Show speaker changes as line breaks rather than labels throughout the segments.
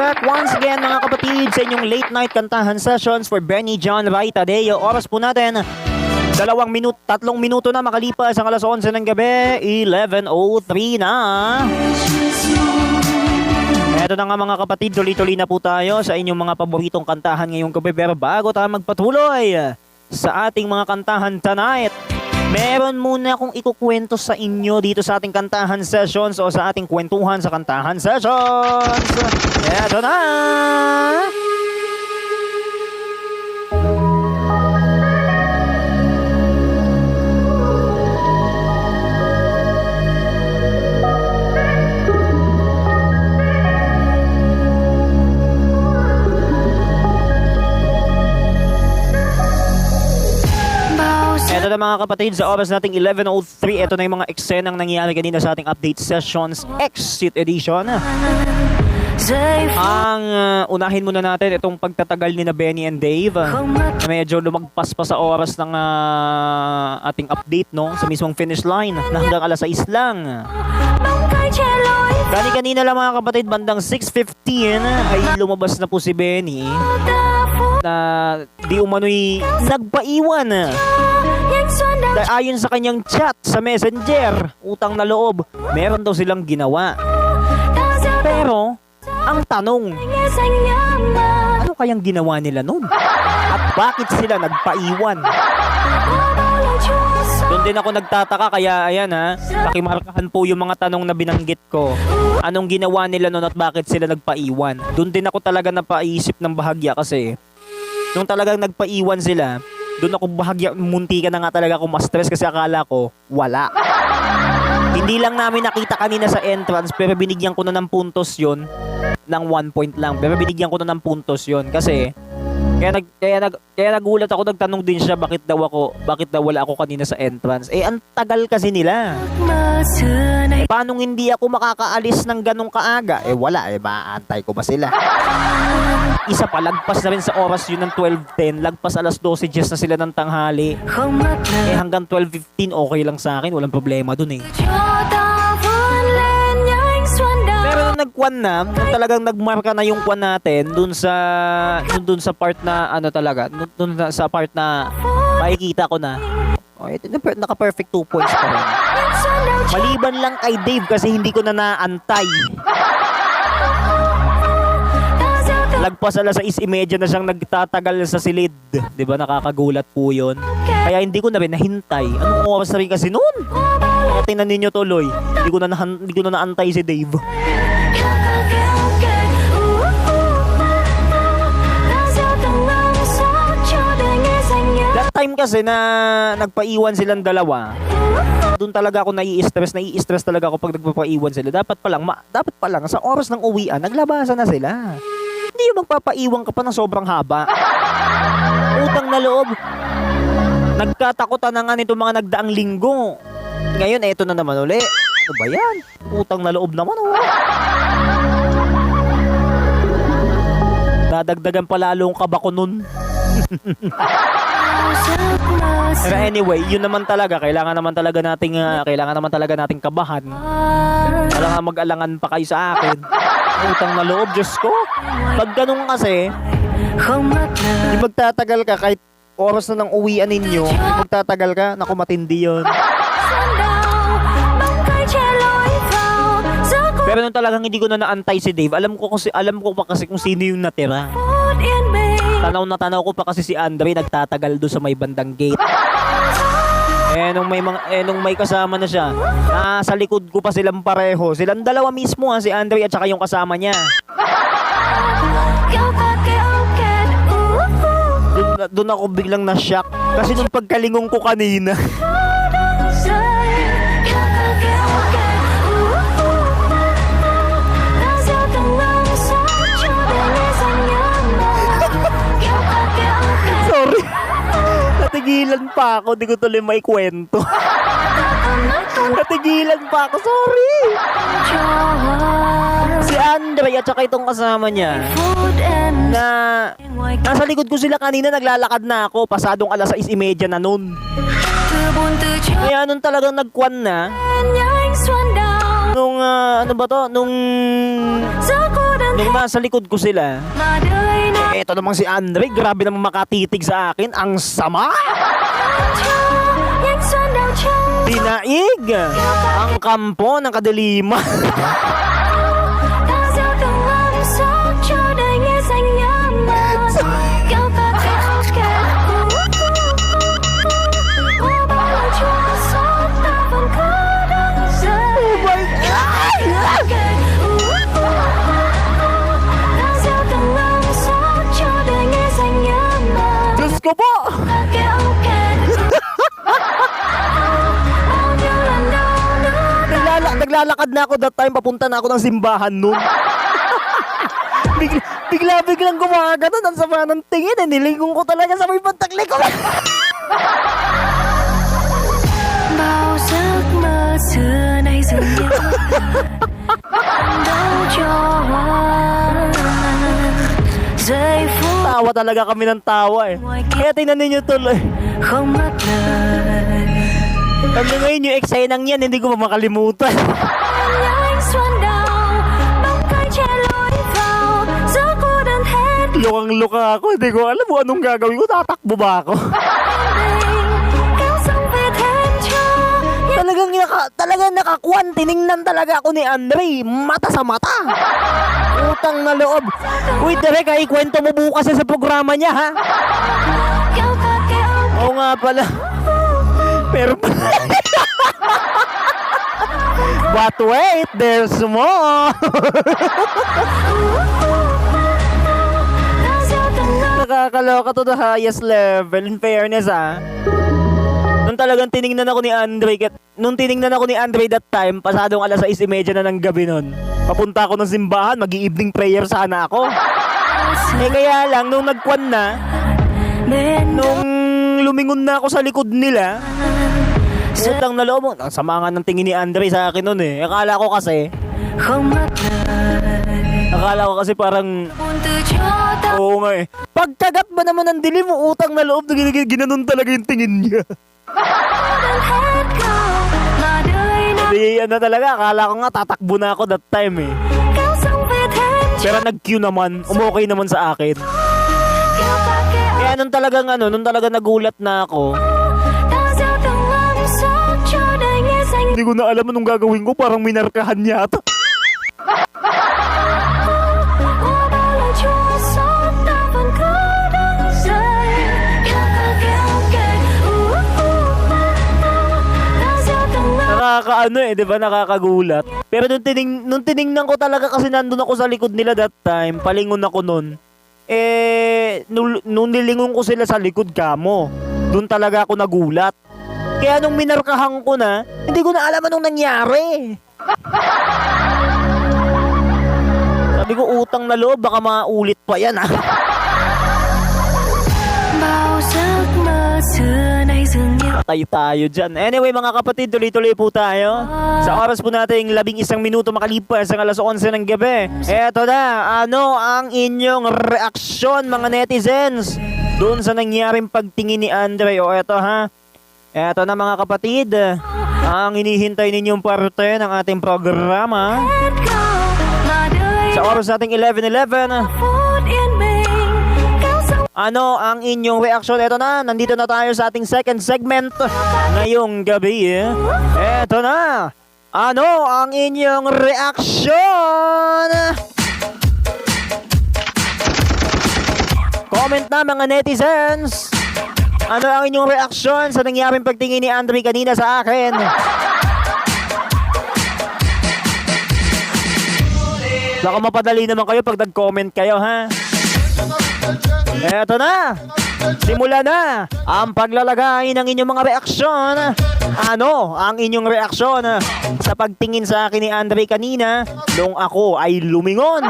back once again mga kapatid sa inyong late night kantahan sessions for Benny John Ray Tadeo. Oras po natin 3 minuto na makalipas ang alas 11 ng gabi, 11:03 na. Eto na nga mga kapatid, tuloy-tuloy na po tayo sa inyong mga paboritong kantahan ngayong gabi. Pero bago tayo magpatuloy sa ating mga kantahan tonight, meron muna akong ikukwento sa inyo dito sa ating kantahan sessions o sa ating kwentuhan sa kantahan sessions. Eto na! Ito na mga kapatid, sa oras nating 11:03, ito na yung mga eksenang nangyari kanina sa ating update sessions Exit Edition. Ang unahin muna natin itong pagtatagal ni na Benny and Dave. Medyo lumagpas pa sa oras ng ating update, no? Sa mismong finish line na hanggang alas 6 lang. Kanina lang mga kapatid, bandang 6:15 ay lumabas na po si Benny na di umano'y nagpaiwan. Ayon sa kanyang chat sa Messenger, utang na loob, meron daw silang ginawa. Pero, ang tanong, ano kayang ginawa nila nun? At bakit sila nagpaiwan? Doon din ako nagtataka, kaya ayan pakimarkahan po yung mga tanong na binanggit ko. Anong ginawa nila nun at bakit sila nagpaiwan? Doon din ako talaga napaisip ng bahagya kasi nung talagang nagpaiwan sila, doon ako bahagya, munti ka na nga talaga ako ma-stress kasi akala ko, wala. Hindi lang namin nakita kanina sa entrance pero binigyan ko na ng puntos yon ng 1 point lang. Pero binigyan ko na ng puntos yon kasi kaya nagulat ako, nagtanong din siya bakit daw wala ako kanina sa entrance. Ang tagal kasi nila. Paano hindi ako makakaalis ng ganong kaaga? Wala, maantay ko ba sila? Isa pa, lagpas na rin sa oras yun ng 12:10, lagpas alas 12:10 na sila ng tanghali. Hanggang 12:15 okay lang sa akin, walang problema dun . Pero nung nagkwan na, nung talagang nagmarka na yung kwan natin dun sa part na dun sa part na makikita ko na naka-perfect 2 points pa rin. Maliban lang kay Dave kasi hindi ko na naantay. Lagpas alas 6:30 na siyang nagtatagal sa silid. 'Di ba, nakakagulat po 'yon. Kaya hindi ko na rin nahintay. Anong oras na rin kasi noon? Kaya tingnan ninyo tuloy. Hindi ko na naantay si Dave. That time kasi na nagpaiwan silang dalawa, doon talaga ako nai-stress talaga ako pag nagpapaiwan sila. Dapat pa lang sa oras ng uwian, naglabasan na sila. Hindi yung magpapaiwan ka pa ng sobrang haba. Utang na loob. Nagkatakutan na nga nito mga nagdaang linggo. Ngayon, eto na naman uli. Ano ba yan? Utang na loob naman, Nadagdagan pa lalong kaba ko nun. Pero anyway, yun naman talaga. Kailangan naman talaga nating kabahan. Kailangan mag-alangan pa kayo sa akin. Utang na loob, Diyos ko. Pag ganun kasi, di magtatagal ka kahit oras na ng uwian ninyo, magtatagal ka, naku, matindi yun. Pero nung talagang hindi ko na naantay si Dave, alam ko pa kasi kung sino yung natira. Tanaw ko pa kasi si Andre nagtatagal doon sa may bandang gate. Nung may kasama na siya, sa likod ko pa silang pareho. Silang dalawa mismo, si Andre at saka yung kasama niya. Doon ako biglang na-shock. Kasi nung pagkalingong ko kanina, sorry. Natigilan pa ako, di ko tuloy maikwento. Natigilan pa ako, sorry. Si Andre at saka itong kasama niya na nasa likod ko sila kanina, naglalakad na ako, pasadong alas 6:30 na nun. Kaya nung talagang nagkwan na, nung ano ba to? Nung nasa likod ko sila, eto namang si Andre, grabe namang makatitig sa akin. Ang sama! Dinaig! Ang kampo ng kadilima. Diyos ko po! Naglalakad na ako that time, papunta na ako ng simbahan nun. Bigla-biglang gumagano, ang sama ng tingin, nilingon ko talaga sa may pantakli ko. Tawa talaga kami ng tawa eh. Kaya tingnan ninyo tuloy. Hanggang ngayon yung eksenang yan, hindi ko pa makalimutan. Lukang-luka ako, hindi ko alam kung anong gagawin ko, tatakbo ba ako? Talagang nakakuan, tiningnan talaga ako ni Andre, mata sa mata. Utang na loob. Uy, Derek, ikwento mo bukas sa programa niya, ha? Oo nga pala. Pero but wait, there's more. Nakakaloka to the highest level, in fairness, ha. Nung talagang tiningnan ako ni Andre, that time, pasadong 6:30 na ng gabi nun. Papunta ako ng simbahan, mag-i-evening prayer sana ako. Eh kaya lang, nung nagkwan na, nung lumingon na ako sa likod nila, utang na loob. Ang sama nga ng tingin ni Andre sa akin nun eh. Akala ko kasi parang, oo nga eh. Pagkagat ba naman ng dilim mo, utang na loob, ginanon talaga yung tingin niya. Hindi, talaga, akala ko nga tatakbo na ako that time eh. Pero nag-cue naman, umokay naman sa akin. Kaya nung talagang nagulat na ako, hindi ko na alam anong gagawin ko, parang minarkahan yata. Nakakagulat. Pero nung tiningnan ko talaga kasi nandun ako sa likod nila that time, palingon ako nun. Nung nilingon ko sila sa likod kamo, dun talaga ako nagulat. Kaya nung minarkahan ko na, hindi ko na alam anong nangyari. Sabi ko, utang na loob, baka maulit pa yan ah. Tayo dyan. Anyway mga kapatid, tuloy-tuloy po tayo. Sa oras po natin 11 minuto makalipas ang 11 ng gabi. Eto na, ano ang inyong reaksyon mga netizens doon sa nangyaring pagtingin ni Andre? O eto ha, eto na mga kapatid, ang hinihintay ninyong parte ng ating programa. Sa oras nating 11:11. Ano ang inyong reaksyon? Eto na, nandito na tayo sa ating second segment ngayong gabi. Eto na, ano ang inyong reaksyon? Comment na mga netizens. Ano ang inyong reaksyon sa nangyaring pagtingin ni Andre kanina sa akin? Baka mapadali naman kayo pag nag-comment kayo ha. Eto na, simula na ang paglalagay ng inyong mga reaksyon. Ano ang inyong reaksyon sa pagtingin sa akin ni Andre kanina nung ako ay lumingon?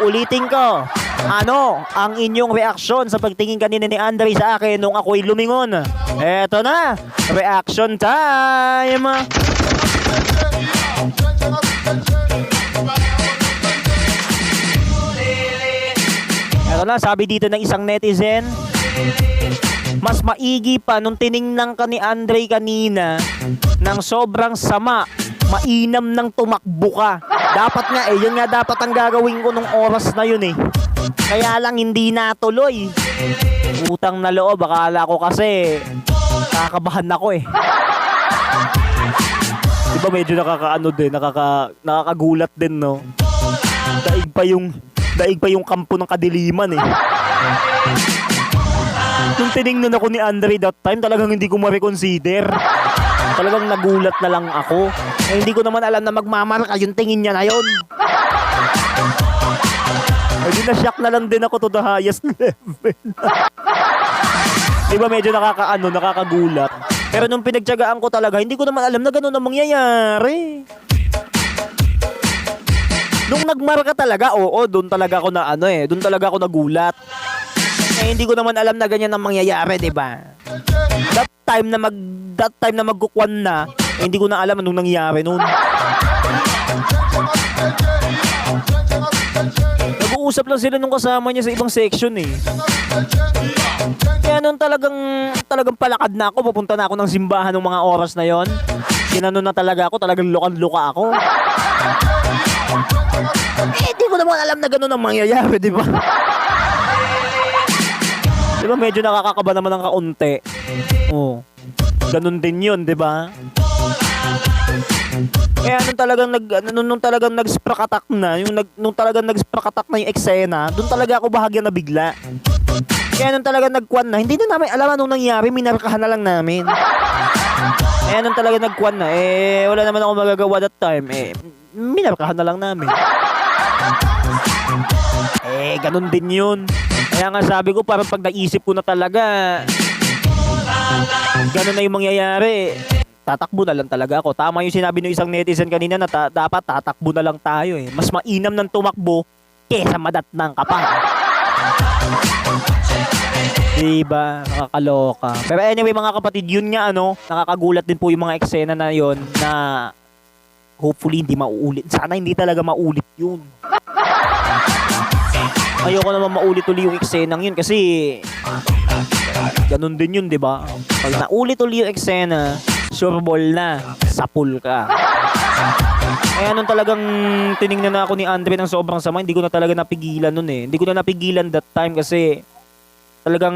Uulitin ko, ano ang inyong reaksyon sa pagtingin kanina ni Andre sa akin nung ako ay lumingon? Eto na, reaction time. Eto na, sabi dito ng isang netizen, mas maigi pa nung tiningnan ka ni Andre kanina ng sobrang sama Mainam ng tumakbo ka. Dapat nga yun nga dapat ang gagawin ko nung oras na yun eh. Kaya lang hindi natuloy. Utang na loob, akala ko kasi nakakabahan ako eh. Diba medyo nakakaano din, nakakagulat din no. Daig pa yung kampo ng kadiliman eh. Nung tinignan ako ni Andre that time, talagang hindi ko ma-reconsider. Talagang nagulat na lang ako. Eh, hindi ko naman alam na magmamarka yung tingin niya na yun. Eh, di na-shock na lang din ako to the highest level. Diba medyo nakakagulat. Pero nung pinagtiyagaan ko talaga, hindi ko naman alam na gano'n ang mangyayari. Nung nagmarka talaga, oo, doon talaga ako na doon talaga ako nagulat. Eh, hindi ko naman alam na ganyan ang mangyayari, di ba? That time na magkukwan na, eh, hindi ko na alam anong nangyari noon. Nag-uusap lang sila nung kasama niya sa ibang section eh. Kaya nung talagang palakad na ako, pupunta na ako ng simbahan ng mga oras na yon. Kinano na talaga ako, talagang lukan-luka ako. Eh, di ko naman alam na gano'n ang mangyayari, di ba? Di ba medyo nakakakaba naman ng kaunti? Oo. Ganun din yun, di ba? Kaya nung talagang nag-sprakatak na, nung talagang nag-sprakatak na yung eksena, doon talaga ako bahagya na bigla. Kaya nung talagang nagkwan na, hindi na namin alam anong nangyari, minarkahan na lang namin. Kaya nung talagang nagkwan na, eh, wala naman ako magagawa that time, eh, minarkahan na lang namin. Eh, ganun din yun. Kaya nga sabi ko, parang pag naisip ko na talaga, ganun na yung mangyayari, tatakbo na lang talaga ako. Tama yung sinabi ng isang netizen kanina na dapat tatakbo na lang tayo eh. Mas mainam ng tumakbo kesa madatnang ka pa. Diba? Nakakaloka. Pero anyway mga kapatid, yun nga nakakagulat din po yung mga eksena na yun na hopefully hindi mauulit. Sana hindi talaga maulit yun. Ayoko naman maulit-uli yung eksenang yun kasi ganun din yun, di ba? Pag naulit-uli yung eksena, sure ball na, sapul ka. Kaya nung talagang tinignan na ako ni Andre ng sobrang sama, hindi ko na talaga napigilan nun eh. Hindi ko na napigilan that time kasi talagang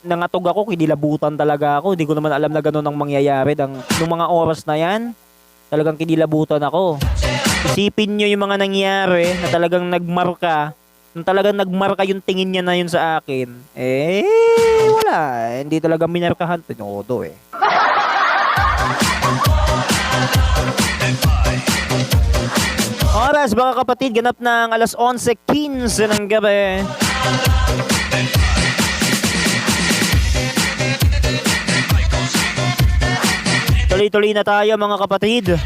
nangatog ako, kinilabutan talaga ako. Hindi ko naman alam na ganun ang mangyayari. Nung mga oras na yan, talagang kinilabutan ako. Isipin nyo yung mga nangyari na talagang nagmarka. Nung talagang nagmarka yung tingin niya na yun sa akin, eh, wala. Hindi talaga minarkahan. Tinodo eh. Oras, mga kapatid, ganap ng 11:15 ng gabi. Tuloy-tuloy na tayo mga kapatid.